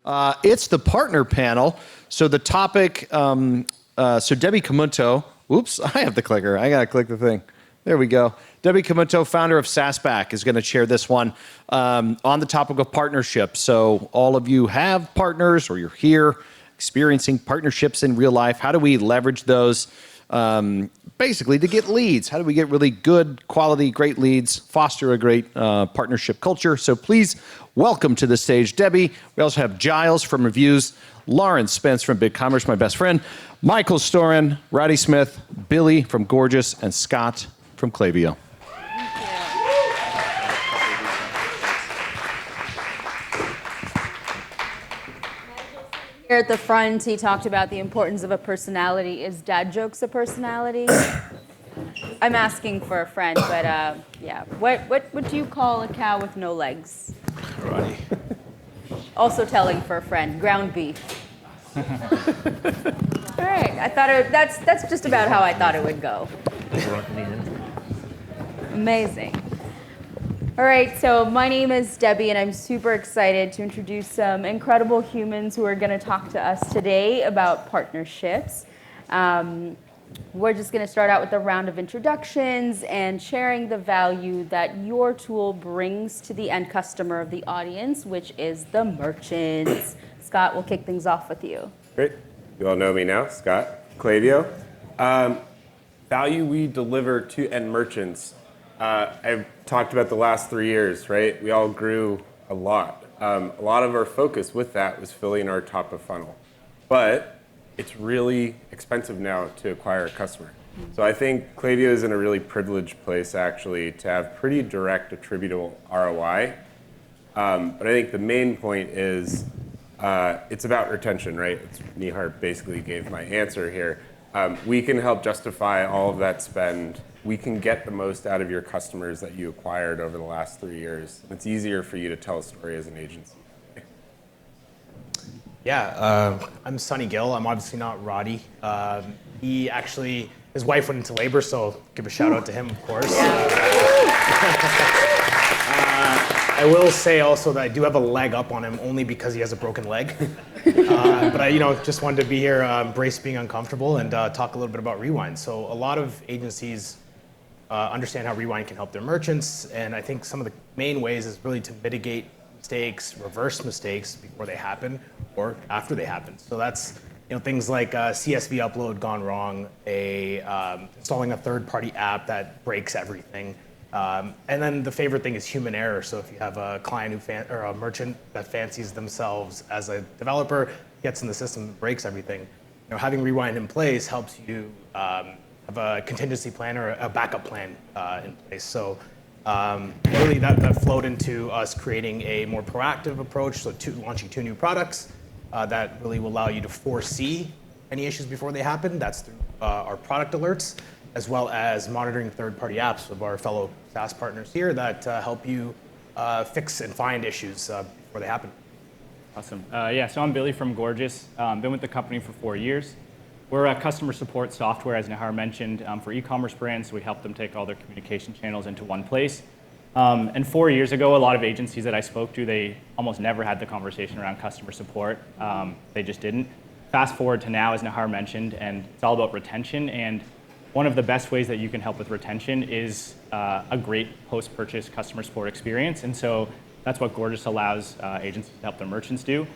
It's the partner panel. So the topic, so Debbie Kemunto, oops, I have the clicker. I got to click the thing. There we go. Debbie Kemunto, founder of SaaSback, is going to chair this one on the topic of partnerships. So all of you have partners or you're here experiencing partnerships in real life. How do we leverage those basically to get leads? How do we get really good quality, great leads, foster a great partnership culture? So please welcome to the stage, Debbie. We also have Giles from Reviews, Lauryn Spence from BigCommerce, my best friend, Michael Storin, Roddy Smith, Billy from Gorgias, and Scott from Klaviyo. Here at the front, he talked about the importance of a personality. Is dad jokes a personality? I'm asking for a friend, but yeah. What do you call a cow with no legs? Roddy. Also telling for a friend, ground beef. All right, I thought that's just about how I thought it would go. Amazing. All right, so my name is Debbie, and I'm super excited to introduce some incredible humans who are going to talk to us today about partnerships. We're just going to start out with a round of introductions and sharing the value that your tool brings to the end customer of the audience, which is the merchants. Scott, we'll kick things off with you. Great. You all know me now, Scott, Klaviyo. Value we deliver to end merchants. I've talked about the last 3 years, right? We all grew a lot. A lot of our focus with that was filling our top of funnel. But it's really expensive now to acquire a customer. So I think Klaviyo is in a really privileged place, actually, to have pretty direct attributable ROI. But I think the main point is it's about retention, right? Nihar basically gave my answer here. We can help justify all of that spend. We can get the most out of your customers that you acquired over the last 3 years. It's easier for you to tell a story as an agency. Yeah, I'm Sonny Gill. I'm obviously not Roddy. He actually, his wife went into labor, so give a shout out to him, of course. I will say also that I do have a leg up on him only because he has a broken leg. But I, just wanted to be here, embrace being uncomfortable, and talk a little bit about Rewind. So a lot of agencies understand how Rewind can help their merchants, and I think some of the main ways is really to mitigate mistakes, reverse mistakes before they happen or after they happen. So that's things like CSV upload gone wrong, installing a third-party app that breaks everything, and then the favorite thing is human error. So if you have a client or a merchant that fancies themselves as a developer, gets in the system, breaks everything, having Rewind in place helps you have a contingency plan or a backup plan in place. So really that flowed into us creating a more proactive approach, so launching 2 new products that really will allow you to foresee any issues before they happen. That's through our product alerts, as well as monitoring third-party apps of our fellow SaaS partners here that help you fix and find issues before they happen. Awesome. So I'm Billy from Gorgias. Been with the company for 4 years. We're a customer support software, as Nihar mentioned, for e-commerce brands. So we help them take all their communication channels into one place. And 4 years ago, a lot of agencies that I spoke to, they almost never had the conversation around customer support. They just didn't. Fast forward to now, as Nihar mentioned, and it's all about retention. And one of the best ways that you can help with retention is a great post-purchase customer support experience. And so that's what Gorgias allows agencies to help their merchants do.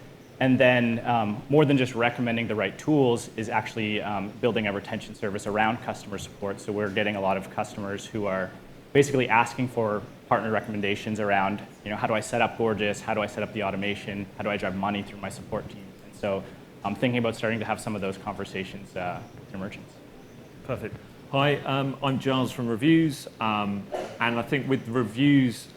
And then more than just recommending the right tools is actually building a retention service around customer support. So we're getting a lot of customers who are basically asking for partner recommendations around, how do I set up Gorgias? How do I set up the automation? How do I drive money through my support team? And so I'm thinking about starting to have some of those conversations with your merchants. Perfect. Hi, I'm Giles from Reviews. And I think with reviews,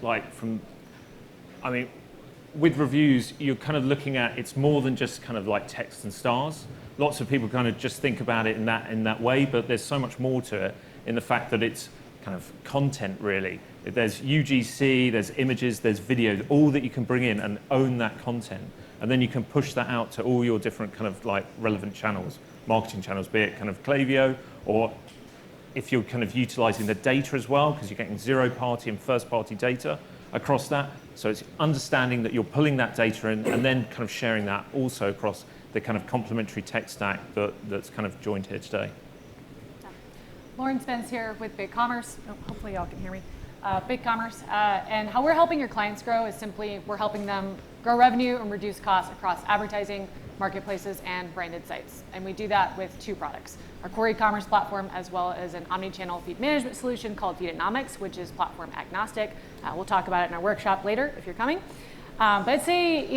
with reviews, you're kind of looking at, it's more than just kind of like text and stars. Lots of people kind of just think about it in that way, but there's so much more to it in the fact that it's kind of content, really. There's UGC, there's images, there's videos, all that you can bring in and own that content. And then you can push that out to all your different kind of like relevant channels, marketing channels, be it kind of Klaviyo, or if you're kind of utilizing the data as well, because you're getting zero-party and first-party data, across that. So it's understanding that you're pulling that data in and then kind of sharing that also across the kind of complementary tech stack that's kind of joined here today. Lauryn Spence here with BigCommerce. Oh, hopefully y'all can hear me. BigCommerce. And how we're helping your clients grow is simply we're helping them grow revenue and reduce costs across advertising, marketplaces, and branded sites. And we do that with 2 products. Our core e-commerce platform, as well as an omni-channel feed management solution called Feedonomics, which is platform agnostic. We'll talk about it in our workshop later if you're coming. But I'd say,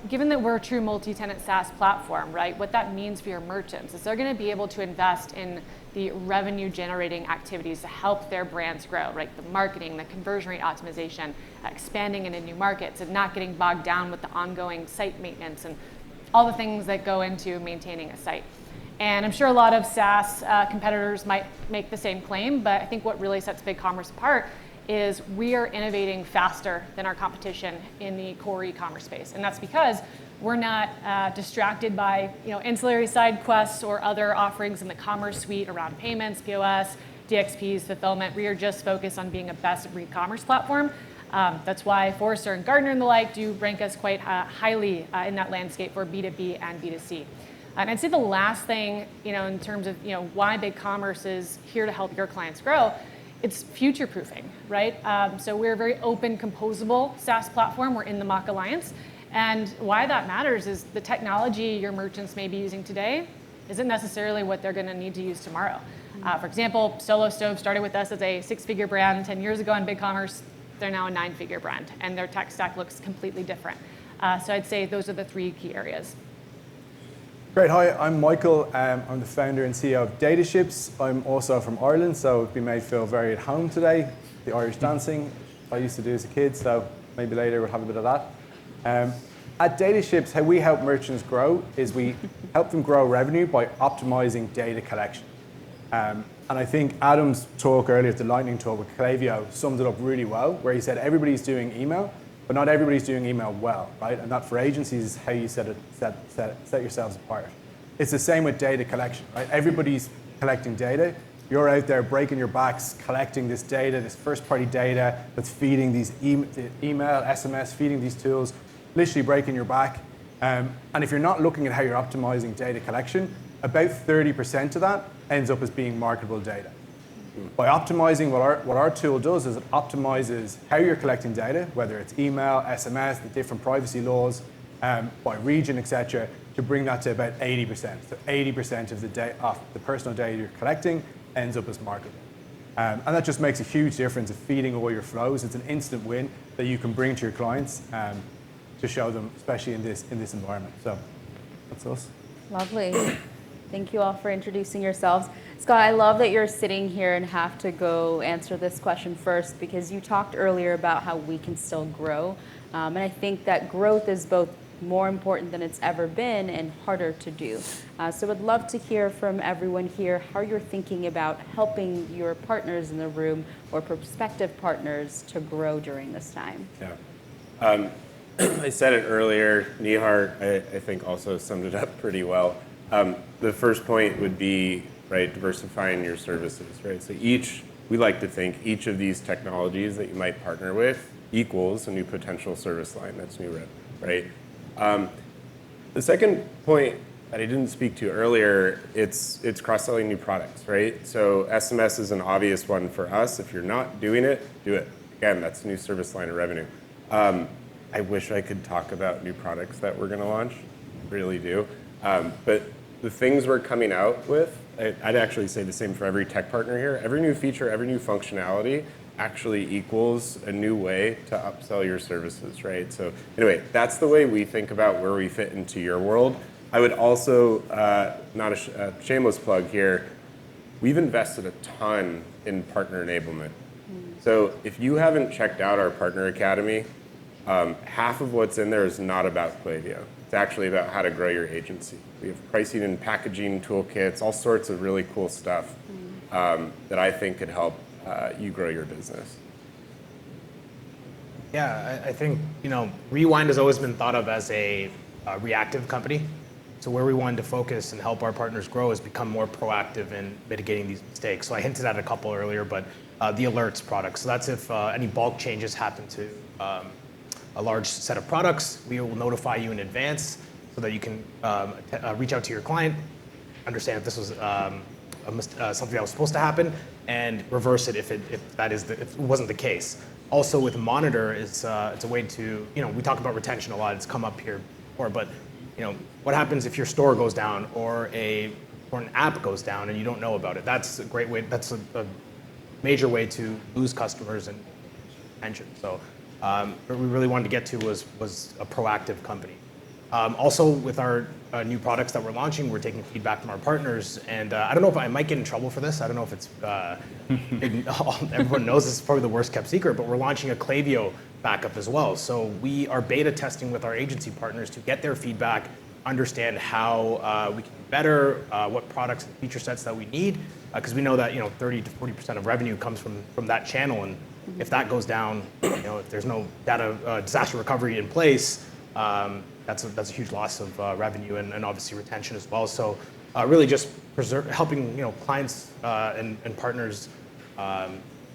given that we're a true multi-tenant SaaS platform, right, what that means for your merchants is they're going to be able to invest in the revenue generating activities to help their brands grow, right? The marketing, the conversion rate optimization, expanding into new markets, and not getting bogged down with the ongoing site maintenance and all the things that go into maintaining a site. And I'm sure a lot of SaaS competitors might make the same claim, but I think what really sets BigCommerce apart is we are innovating faster than our competition in the core e-commerce space. And that's because we're not distracted by ancillary side quests or other offerings in the commerce suite around payments, POS, DXPs, fulfillment. We are just focused on being a best-of-breed commerce platform. That's why Forrester and Gartner and the like do rank us quite highly in that landscape for B2B and B2C. And I'd say the last thing, in terms of why BigCommerce is here to help your clients grow, it's future-proofing, right? So we're a very open, composable SaaS platform. We're in the Mock Alliance. And why that matters is the technology your merchants may be using today isn't necessarily what they're going to need to use tomorrow. For example, Solo Stove started with us as a 6-figure brand 10 years ago on BigCommerce. They're now a 9-figure brand, and their tech stack looks completely different. So I'd say those are the 3 key areas. Great, hi, I'm Michael. I'm the founder and CEO of Dataships. I'm also from Ireland, so I've been made feel very at home today. The Irish dancing I used to do as a kid, so maybe later we'll have a bit of that. At Dataships, how we help merchants grow is we help them grow revenue by optimizing data collection. And I think Adam's talk earlier, the lightning talk with Klaviyo, summed it up really well, where he said everybody's doing email, but not everybody's doing email well, right? And that for agencies is how you set yourselves apart. It's the same with data collection, right? Everybody's collecting data. You're out there breaking your backs, collecting this data, this first-party data that's feeding these email, SMS, feeding these tools, literally breaking your back. And if you're not looking at how you're optimizing data collection, about 30% of that ends up as being marketable data. By optimizing, what our tool does is it optimizes how you're collecting data, whether it's email, SMS, the different privacy laws, by region, etc., to bring that to about 80%. So 80% of the personal data you're collecting ends up as marketable. And that just makes a huge difference of feeding all your flows. It's an instant win that you can bring to your clients to show them, especially in this environment. So that's us. Lovely. Thank you all for introducing yourselves. Scott, I love that you're sitting here and have to go answer this question first, because you talked earlier about how we can still grow. And I think that growth is both more important than it's ever been and harder to do. So I'd love to hear from everyone here how you're thinking about helping your partners in the room or prospective partners to grow during this time. Yeah. I said it earlier. Nihar, I think, also summed it up pretty well. The first point would be, right, diversifying your services, right? So we like to think each of these technologies that you might partner with equals a new potential service line that's new revenue, right? The second point that I didn't speak to earlier, it's cross-selling new products, right? So SMS is an obvious one for us. If you're not doing it, do it. Again, that's a new service line of revenue. I wish I could talk about new products that we're going to launch. I really do. But the things we're coming out with, I'd actually say the same for every tech partner here. Every new feature, every new functionality actually equals a new way to upsell your services, right? So anyway, that's the way we think about where we fit into your world. I would also, not a shameless plug here, we've invested a ton in partner enablement. So if you haven't checked out our Partner Academy, half of what's in there is not about Klaviyo. It's actually about how to grow your agency. We have pricing and packaging toolkits, all sorts of really cool stuff that I think could help you grow your business. Yeah, I think Rewind has always been thought of as a reactive company. So where we wanted to focus and help our partners grow is become more proactive in mitigating these mistakes. So I hinted at a couple earlier, but the alerts product. So that's if any bulk changes happen to a large set of products, we will notify you in advance so that you can reach out to your client, understand if this was something that was supposed to happen, and reverse it if it wasn't the case. Also with monitor, it's a way to, we talk about retention a lot. It's come up here before, but what happens if your store goes down or an app goes down and you don't know about it? That's a great way. That's a major way to lose customers and retention. So what we really wanted to get to was a proactive company. Also, with our new products that we're launching, we're taking feedback from our partners, and I don't know if I might get in trouble for this. I don't know if it's everyone knows this is probably the worst kept secret, but we're launching a Klaviyo backup as well. So we are beta testing with our agency partners to get their feedback, understand how we can do better, what products and feature sets that we need, because we know that 30 to 40% of revenue comes from that channel, and if that goes down, if there's no disaster recovery in place, that's a huge loss of revenue and obviously retention as well. So really just helping clients and partners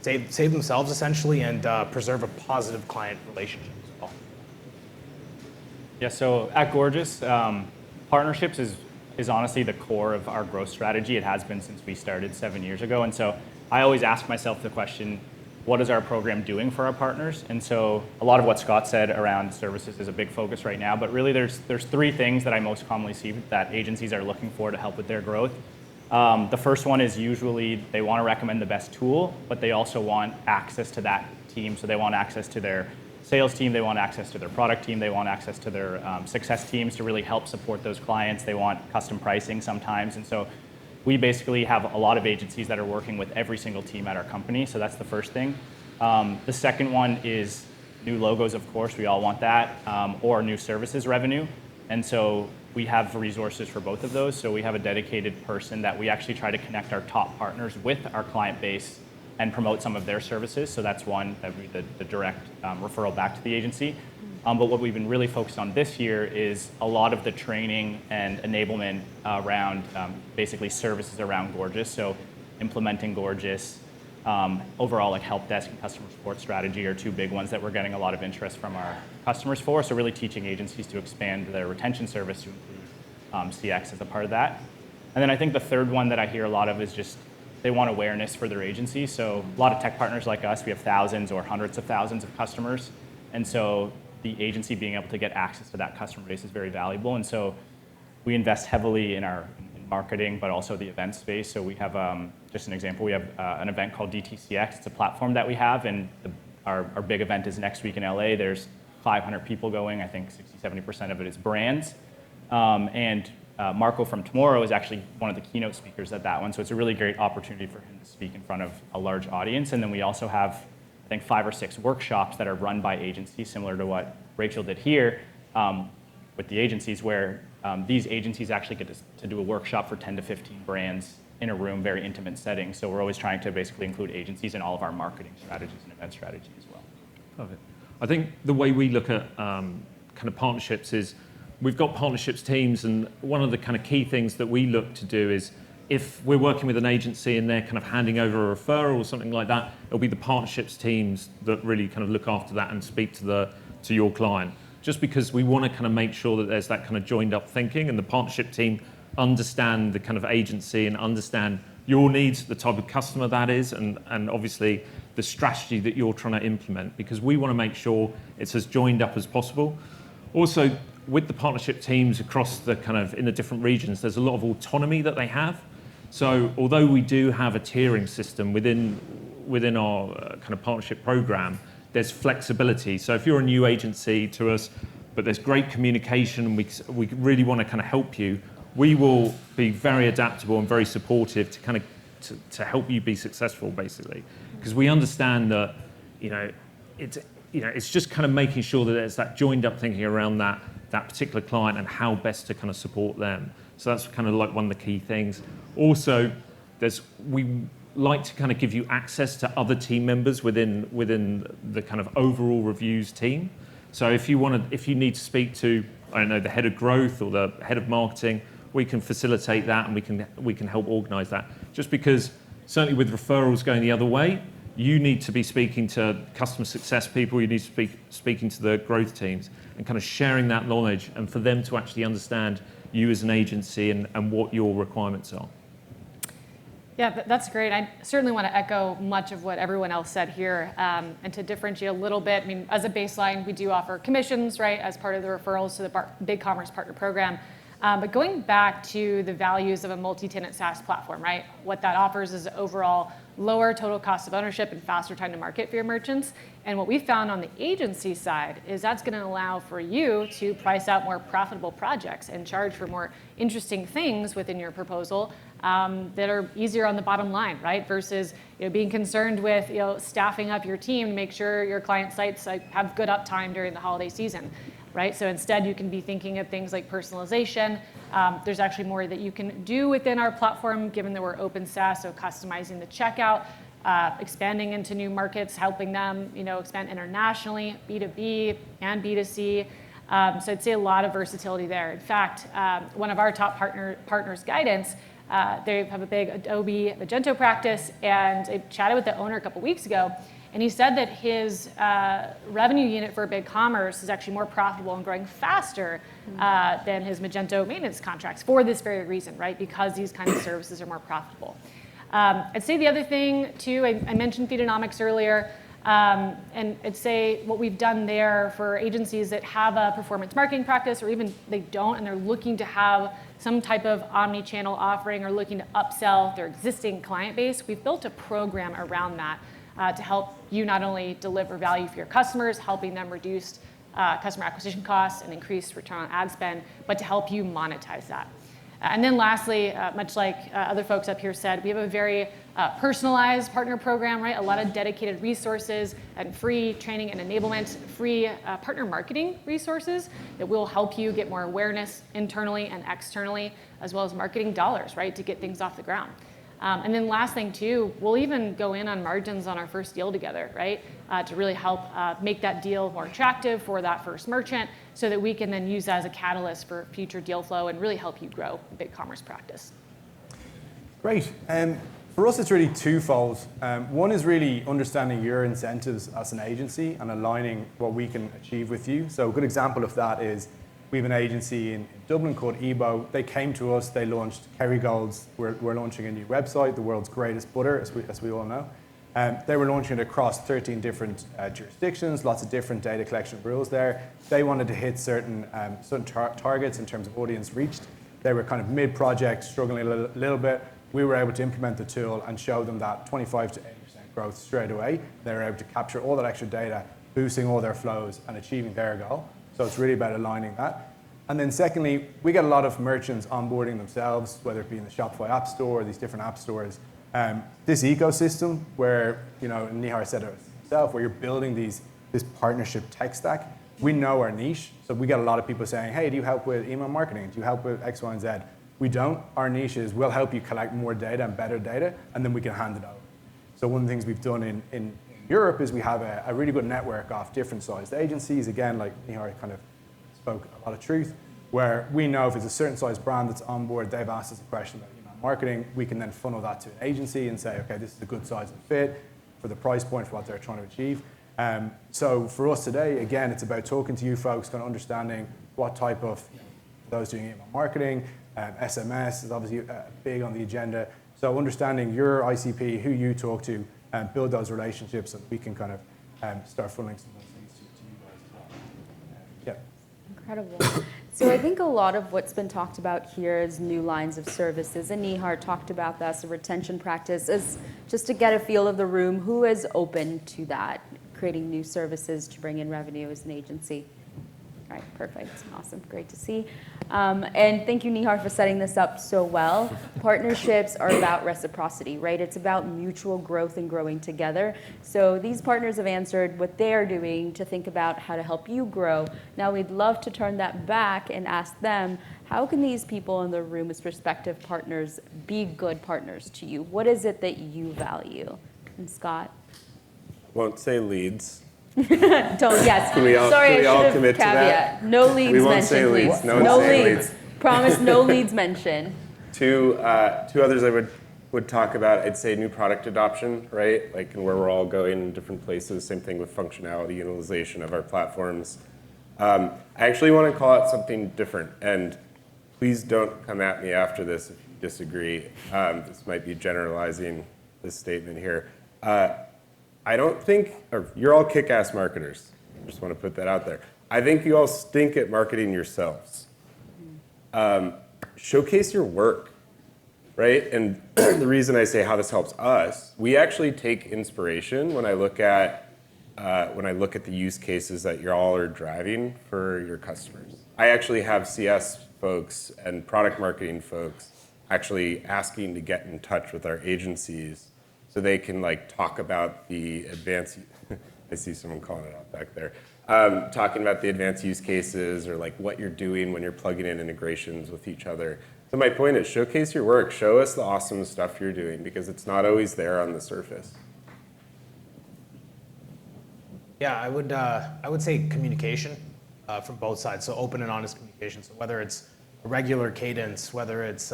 save themselves essentially and preserve a positive client relationship as well. Yeah, so at Gorgias, partnerships is honestly the core of our growth strategy. It has been since we started 7 years ago. And so I always ask myself the question, what is our program doing for our partners? And so a lot of what Scott said around services is a big focus right now, but really there's three things that I most commonly see that agencies are looking for to help with their growth. The first one is usually they want to recommend the best tool, but they also want access to that team. So they want access to their sales team, they want access to their product team, they want access to their success teams to really help support those clients. They want custom pricing sometimes. And so we basically have a lot of agencies that are working with every single team at our company. So that's the first thing. The second one is new logos, of course. We all want that, or new services revenue. And so we have resources for both of those. So we have a dedicated person that we actually try to connect our top partners with our client base and promote some of their services. So that's one, that would be the direct referral back to the agency. But what we've been really focused on this year is a lot of the training and enablement around basically services around Gorgias. So implementing Gorgias, overall like help desk and customer support strategy are two big ones that we're getting a lot of interest from our customers for. So really teaching agencies to expand their retention service to include CX as a part of that. And then I think the third one that I hear a lot of is just they want awareness for their agency. So a lot of tech partners like us, we have thousands or hundreds of thousands of customers. And so the agency being able to get access to that customer base is very valuable. And so we invest heavily in marketing, but also the event space. So we have, just an example, we have an event called DTCX. It's a platform that we have, and our big event is next week in LA. There's 500 people going. I think 60-70% of it is brands. And Marco from Tomorrow is actually one of the keynote speakers at that one. So it's a really great opportunity for him to speak in front of a large audience. And then we also have, I think, 5 or 6 workshops that are run by agencies, similar to what Rachel did here with the agencies, where these agencies actually get to do a workshop for 10 to 15 brands in a room, very intimate setting. So we're always trying to basically include agencies in all of our marketing strategies and event strategies as well. Perfect. I think the way we look at kind of partnerships is we've got partnerships teams, and one of the kind of key things that we look to do is if we're working with an agency and they're kind of handing over a referral or something like that, it'll be the partnerships teams that really kind of look after that and speak to your client. Just because we want to kind of make sure that there's that kind of joined up thinking, and the partnership team understand the kind of agency and understand your needs, the type of customer that is, and obviously the strategy that you're trying to implement, because we want to make sure it's as joined up as possible. Also, with the partnership teams across the kind of in the different regions, there's a lot of autonomy that they have. So although we do have a tiering system within our kind of partnership program, there's flexibility. So if you're a new agency to us, but there's great communication, and we really want to kind of help you, we will be very adaptable and very supportive to kind of to help you be successful, basically, because we understand that it's just kind of making sure that there's that joined up thinking around that particular client and how best to kind of support them. So that's kind of like one of the key things. Also, we like to kind of give you access to other team members within the kind of overall reviews team. So if you need to speak to I don't know, the head of growth or the head of marketing, we can facilitate that and we can help organize that. Just because certainly with referrals going the other way, you need to be speaking to customer success people, you need to be speaking to the growth teams and kind of sharing that knowledge and for them to actually understand you as an agency and what your requirements are. Yeah, that's great. I certainly want to echo much of what everyone else said here. And to differentiate a little bit, I mean, as a baseline, we do offer commissions, right, as part of the referrals to the BigCommerce Partner Program. But going back to the values of a multi-tenant SaaS platform, right, what that offers is overall lower total cost of ownership and faster time to market for your merchants. And what we found on the agency side is that's going to allow for you to price out more profitable projects and charge for more interesting things within your proposal that are easier on the bottom line, right? Versus being concerned with staffing up your team to make sure your client sites have good uptime during the holiday season, right? So instead, you can be thinking of things like personalization. There's actually more that you can do within our platform, given that we're open SaaS, so customizing the checkout, expanding into new markets, helping them expand internationally, B2B and B2C. So I'd say a lot of versatility there. In fact, one of our top partners, Guidance, they have a big Adobe Magento practice, and I chatted with the owner a couple weeks ago, and he said that his revenue unit for BigCommerce is actually more profitable and growing faster than his Magento maintenance contracts for this very reason, right? Because these kinds of services are more profitable. I'd say the other thing too, I mentioned Feedonomics earlier, and I'd say what we've done there for agencies that have a performance marketing practice, or even they don't, and they're looking to have some type of omni-channel offering or looking to upsell their existing client base, we've built a program around that to help you not only deliver value for your customers, helping them reduce customer acquisition costs and increase return on ad spend, but to help you monetize that. And then lastly, much like other folks up here said, we have a very personalized partner program, right? A lot of dedicated resources and free training and enablement, free partner marketing resources that will help you get more awareness internally and externally, as well as marketing dollars, right, to get things off the ground. And then last thing too, we'll even go in on margins on our first deal together, right? To really help make that deal more attractive for that first merchant so that we can then use that as a catalyst for future deal flow and really help you grow a BigCommerce practice. Great. For us, it's really twofold. One is really understanding your incentives as an agency and aligning what we can achieve with you. So a good example of that is we have an agency in Dublin called Ebo. They came to us, they launched Kerrygold's. We're launching a new website, the world's greatest butter, as we all know. They were launching it across 13 different jurisdictions, lots of different data collection rules there. They wanted to hit certain targets in terms of audience reached. They were kind of mid-project, struggling a little bit. We were able to implement the tool and show them that 25 to 80% growth straight away. They were able to capture all that extra data, boosting all their flows and achieving their goal. So it's really about aligning that. And then secondly, we get a lot of merchants onboarding themselves, whether it be in the Shopify App Store or these different app stores. This ecosystem where, Nihar said it himself, where you're building this partnership tech stack, we know our niche. So we get a lot of people saying, hey, do you help with email marketing? Do you help with X, Y, and Z? We don't. Our niche is we'll help you collect more data and better data, and then we can hand it over. So one of the things we've done in Europe is we have a really good network of different sized agencies. Again, like Nihar kind of spoke a lot of truth, where we know if it's a certain size brand that's on board, they've asked us a question about email marketing, we can then funnel that to an agency and say, okay, this is a good size and fit for the price point for what they're trying to achieve. So for us today, again, it's about talking to you folks, kind of understanding what type of, those doing email marketing, SMS is obviously big on the agenda. So understanding your ICP, who you talk to, and build those relationships so that we can kind of start funneling some of those things to you guys as well. Incredible. So I think a lot of what's been talked about here is new lines of services, and Nihar talked about that, so retention practice is just to get a feel of the room. Who is open to that, creating new services to bring in revenue as an agency? All right, perfect, awesome, great to see. And thank you, Nihar, for setting this up so well. Partnerships are about reciprocity, right? It's about mutual growth and growing together. So these partners have answered what they are doing to think about how to help you grow. Now we'd love to turn that back and ask them, how can these people in the room as prospective partners be good partners to you? What is it that you value? And Scott? Won't say leads. Don't, yes. Can we all- Sorry, can we all I should commit have to that? caveat. No leads We won't mentioned, say leads. please. No one say leads. leads. Promise, no leads mentioned. Two others I would talk about, I'd say new product adoption, right? Like where we're all going in different places. Same thing with functionality, utilization of our platforms. I actually want to call out something different, and please don't come at me after this if you disagree. This might be generalizing this statement here. I don't think, or you're all kick-ass marketers. I just want to put that out there. I think you all stink at marketing yourselves. Showcase your work, right? And the reason I say how this helps us, we actually take inspiration when I look at the use cases that you all are driving for your customers. I actually have CS folks and product marketing folks actually asking to get in touch with our agencies so they can like talk about the advanced. I see someone calling it out back there. Talking about the advanced use cases or like what you're doing when you're plugging in integrations with each other. So my point is showcase your work. Show us the awesome stuff you're doing because it's not always there on the surface. Yeah, I would say communication from both sides. So open and honest communication. So whether it's a regular cadence, whether it's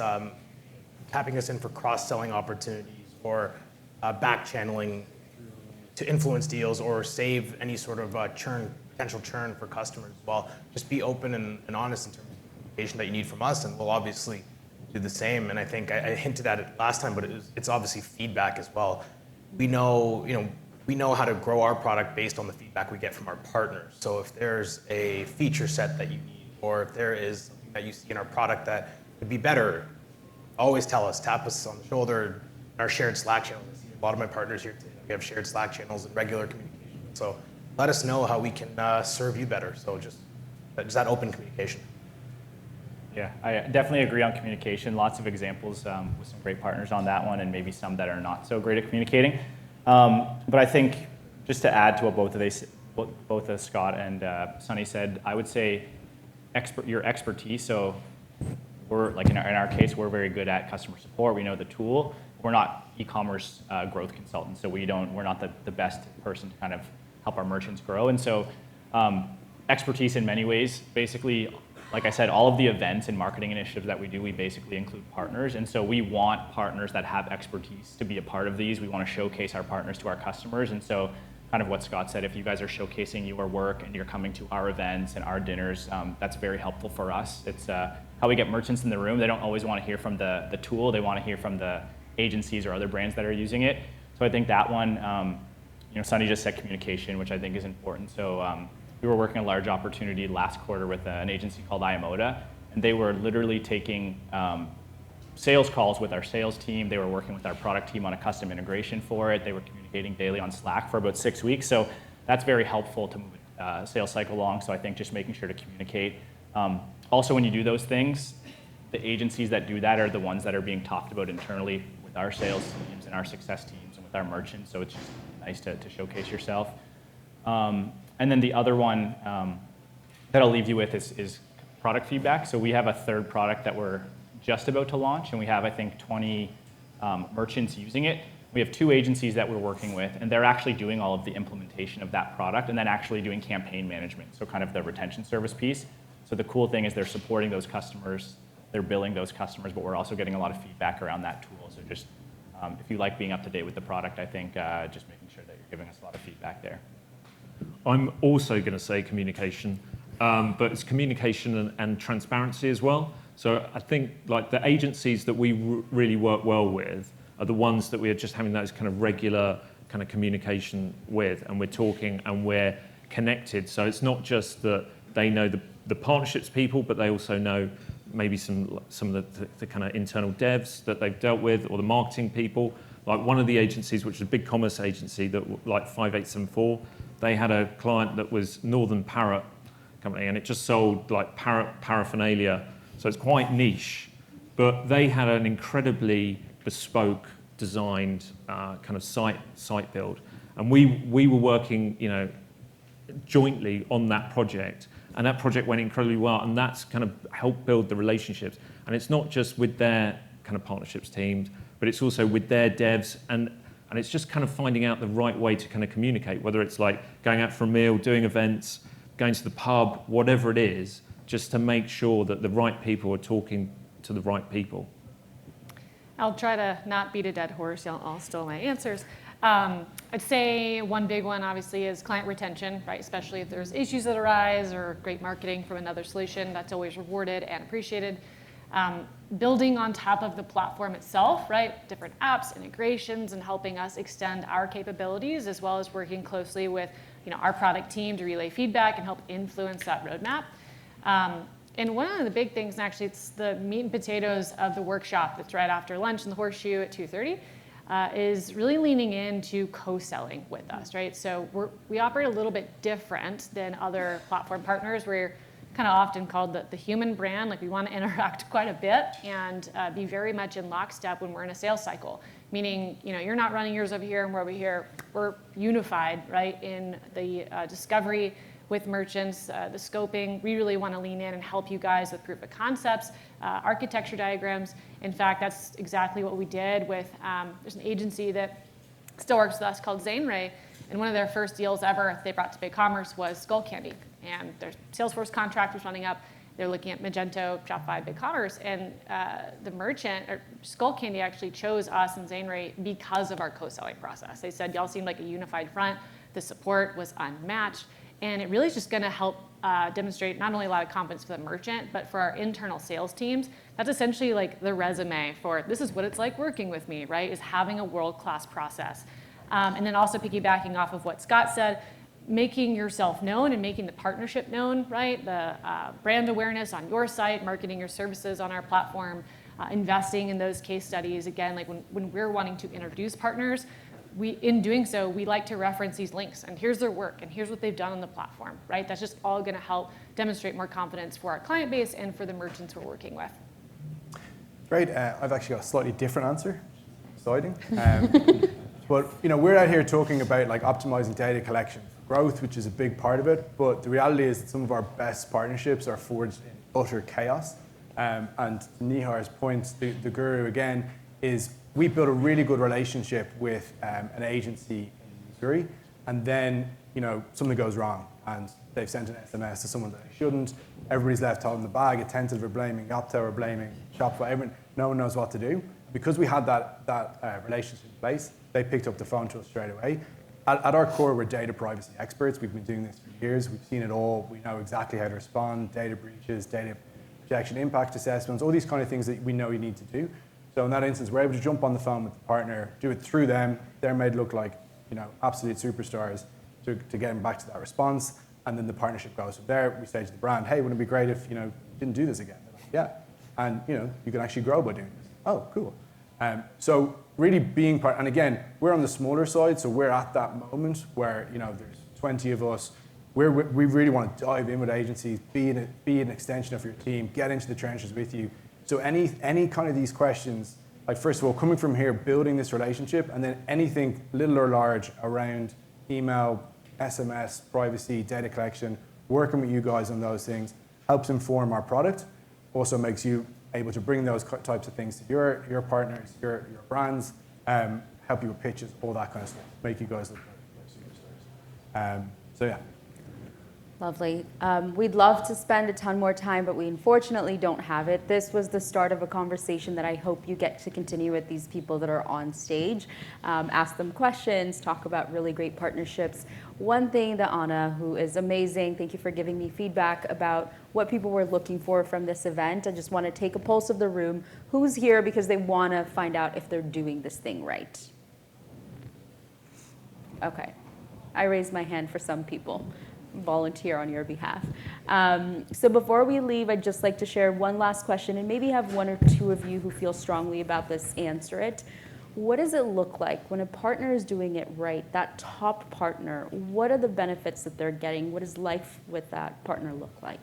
tapping us in for cross-selling opportunities or back channeling to influence deals or save any sort of potential churn for customers as well. Just be open and honest in terms of communication that you need from us, and we'll obviously do the same. And I think I hinted at it last time, but it's obviously feedback as well. We know how to grow our product based on the feedback we get from our partners. So if there's a feature set that you need, or if there is something that you see in our product that could be better, always tell us, tap us on the shoulder in our shared Slack channel. A lot of my partners here today, we have shared Slack channels and regular communication. So let us know how we can serve you better. So just that open communication. Yeah, I definitely agree on communication. Lots of examples with some great partners on that one, and maybe some that are not so great at communicating. But I think just to add to what both Scott and Sunny said, I would say your expertise. So we're like in our case, we're very good at customer support. We know the tool. We're not e-commerce growth consultants, so we're not the best person to kind of help our merchants grow. And so expertise in many ways, basically, like I said, all of the events and marketing initiatives that we do, we basically include partners. And so we want partners that have expertise to be a part of these. We want to showcase our partners to our customers. And so kind of what Scott said, if you guys are showcasing your work and you're coming to our events and our dinners, that's very helpful for us. It's how we get merchants in the room. They don't always want to hear from the tool. They want to hear from the agencies or other brands that are using it. So I think that one, Sunny just said communication, which I think is important. So we were working a large opportunity last quarter with an agency called Iomoda, and they were literally taking sales calls with our sales team. They were working with our product team on a custom integration for it. They were communicating daily on Slack for about 6 weeks. So that's very helpful to move a sales cycle along. So I think just making sure to communicate. Also, when you do those things, the agencies that do that are the ones that are being talked about internally with our sales teams and our success teams and with our merchants. So it's just nice to showcase yourself. And then the other one that I'll leave you with is product feedback. So we have a third product that we're just about to launch, and we have, I think, 20 merchants using it. We have 2 agencies that we're working with, and they're actually doing all of the implementation of that product and then actually doing campaign management, so kind of the retention service piece. So the cool thing is they're supporting those customers, they're billing those customers, but we're also getting a lot of feedback around that tool. So just if you like being up to date with the product, I think just making sure that you're giving us a lot of feedback there. I'm also going to say communication, but it's communication and transparency as well. So I think like the agencies that we really work well with are the ones that we are just having those kind of regular kind of communication with, and we're talking and we're connected. So it's not just that they know the partnerships people, but they also know maybe some of the kind of internal devs that they've dealt with, or the marketing people. Like one of the agencies, which is a BigCommerce agency, that like 5874, they had a client that was Northern Parrot company, and it just sold like parrot paraphernalia. So it's quite niche, but they had an incredibly bespoke designed kind of site build. And we were working, jointly on that project, and that project went incredibly well, and that's kind of helped build the relationships. And it's not just with their kind of partnerships teams, but it's also with their devs. And And it's just kind of finding out the right way to kind of communicate, whether it's like going out for a meal, doing events, going to the pub, whatever it is, just to make sure that the right people are talking to the right people. I'll try to not beat a dead horse. I'll steal my answers. I'd say one big one, obviously, is client retention, right? Especially if there's issues that arise or great marketing from another solution, that's always rewarded and appreciated. Building on top of the platform itself, right? Different apps, integrations, and helping us extend our capabilities, as well as working closely with our product team to relay feedback and help influence that roadmap. And one of the big things, and actually it's the meat and potatoes of the workshop that's right after lunch in the Horseshoe at 2:30, is really leaning into co-selling with us, right? So we operate a little bit different than other platform partners. We're kind of often called the human brand. Like, we want to interact quite a bit and be very much in lockstep when we're in a sales cycle. Meaning, you're not running yours over here and we're over here. We're unified, right, in the discovery with merchants, the scoping. We really want to lean in and help you guys with proof of concepts, architecture diagrams. In fact, that's exactly what we did with, there's an agency that still works with us called Zainray, and one of their first deals ever they brought to BigCommerce was Skull Candy. And their Salesforce contract was running up. They're looking at Magento, Shopify, BigCommerce, and the merchant, or Skull Candy, actually chose us and Zainray because of our co-selling process. They said, y'all seemed like a unified front. The support was unmatched. And it really is just going to help demonstrate not only a lot of confidence for the merchant, but for our internal sales teams. That's essentially like the resume for this is what it's like working with me, right? Is having a world-class process. And then also piggybacking off of what Scott said, making yourself known and making the partnership known, right? The brand awareness on your site, marketing your services on our platform, investing in those case studies. Again, like when we're wanting to introduce partners, in doing so, we like to reference these links, and here's their work, and here's what they've done on the platform, right? That's just all going to help demonstrate more confidence for our client base and for the merchants we're working with. Great. I've actually got a slightly different answer. Exciting. But we're out here talking about like optimizing data collection for growth, which is a big part of it. But the reality is that some of our best partnerships are forged in utter chaos. And Nihar's point, the guru again, is we built a really good relationship with an agency in Missouri, and then something goes wrong, and they've sent an SMS to someone that they shouldn't. Everybody's left holding the bag. Attentive are blaming Opto, are blaming Shopify. No one knows what to do. Because we had that relationship in place, they picked up the phone to us straight away. At our core, we're data privacy experts. We've been doing this for years. We've seen it all. We know exactly how to respond, data breaches, data protection impact assessments, all these kind of things that we know you need to do. So in that instance, we're able to jump on the phone with the partner, do it through them. They're made look like absolute superstars to get them back to that response. And then the partnership goes from there. We say to the brand, hey, wouldn't it be great if you didn't do this again? They're like, yeah. And you can actually grow by doing this. Oh, cool. So really being part, and again, we're on the smaller side, so we're at that moment where there's 20 of us. We really want to dive in with agencies, be an extension of your team, get into the trenches with you. So any kind of these questions, like first of all, coming from here, building this relationship, and then anything little or large around email, SMS, privacy, data collection, working with you guys on those things helps inform our product. Also makes you able to bring those types of things to your partners, your brands, help you with pitches, all that kind of stuff, make you guys look like superstars. So yeah. Lovely. We'd love to spend a ton more time, but we unfortunately don't have it. This was the start of a conversation that I hope you get to continue with these people that are on stage. Ask them questions, talk about really great partnerships. One thing that Anna, who is amazing, thank you for giving me feedback about what people were looking for from this event. I just want to take a pulse of the room. Who's here because they want to find out if they're doing this thing right? Okay. I raised my hand for some people. Volunteer on your behalf. So before we leave, I'd just like to share one last question and maybe have one or two of you who feel strongly about this answer it. What does it look like when a partner is doing it right, that top partner? What are the benefits that they're getting? What does life with that partner look like?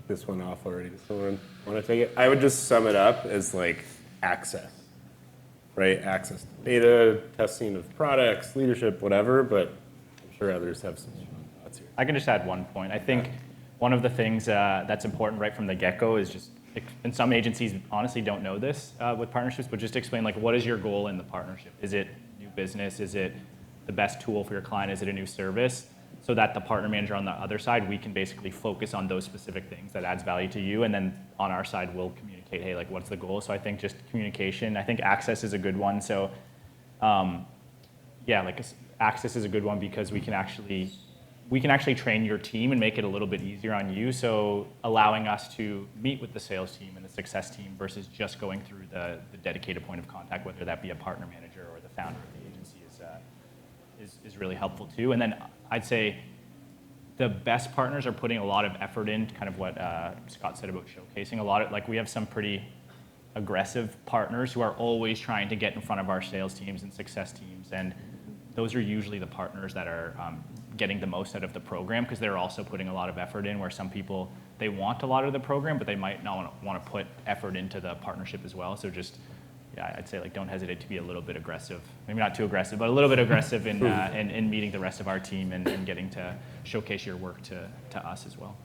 This one off already. Does someone want to take it? I would just sum it up as like access, right? Access to data, testing of products, leadership, whatever, but I'm sure others have some thoughts here. I can just add one point. I think one of the things that's important right from the get-go is just and some agencies honestly don't know this with partnerships, but just explain like what is your goal in the partnership? Is it new business? Is it the best tool for your client? Is it a new service? So that the partner manager on the other side, we can basically focus on those specific things that adds value to you, and then on our side we'll communicate, hey, like what's the goal? So I think just communication. I think access is a good one. So yeah, like access is a good one because we can actually train your team and make it a little bit easier on you. So allowing us to meet with the sales team and the success team versus just going through the dedicated point of contact, whether that be a partner manager or the founder of the agency, is really helpful too. And then I'd say the best partners are putting a lot of effort in, kind of what Scott said about showcasing. A lot of, like, we have some pretty aggressive partners who are always trying to get in front of our sales teams and success teams, and those are usually the partners that are getting the most out of the program because they're also putting a lot of effort in, where some people, they want a lot of the program, but they might not want to put effort into the partnership as well. So just, yeah, I'd say like don't hesitate to be a little bit aggressive. Maybe not too aggressive, but a little bit aggressive in meeting the rest of our team and getting to showcase your work to us as well.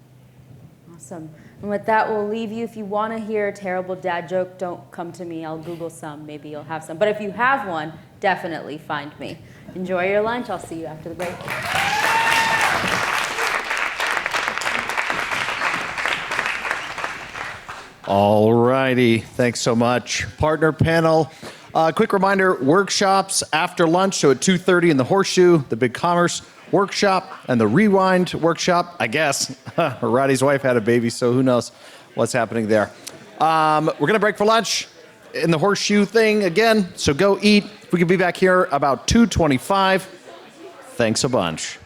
Awesome. And with that, we'll leave you. If you want to hear a terrible dad joke, don't come to me. I'll Google some. Maybe you'll have some. But if you have one, definitely find me. Enjoy your lunch. I'll see you after the break. All righty. Thanks so much. Partner panel. Quick reminder, workshops after lunch. So at 2:30 in the Horseshoe, the BigCommerce workshop and the Rewind workshop, I guess. Roddy's wife had a baby, so who knows what's happening there. We're going to break for lunch in the Horseshoe thing again, so go eat. We could be back here about 2:25. Thanks a bunch.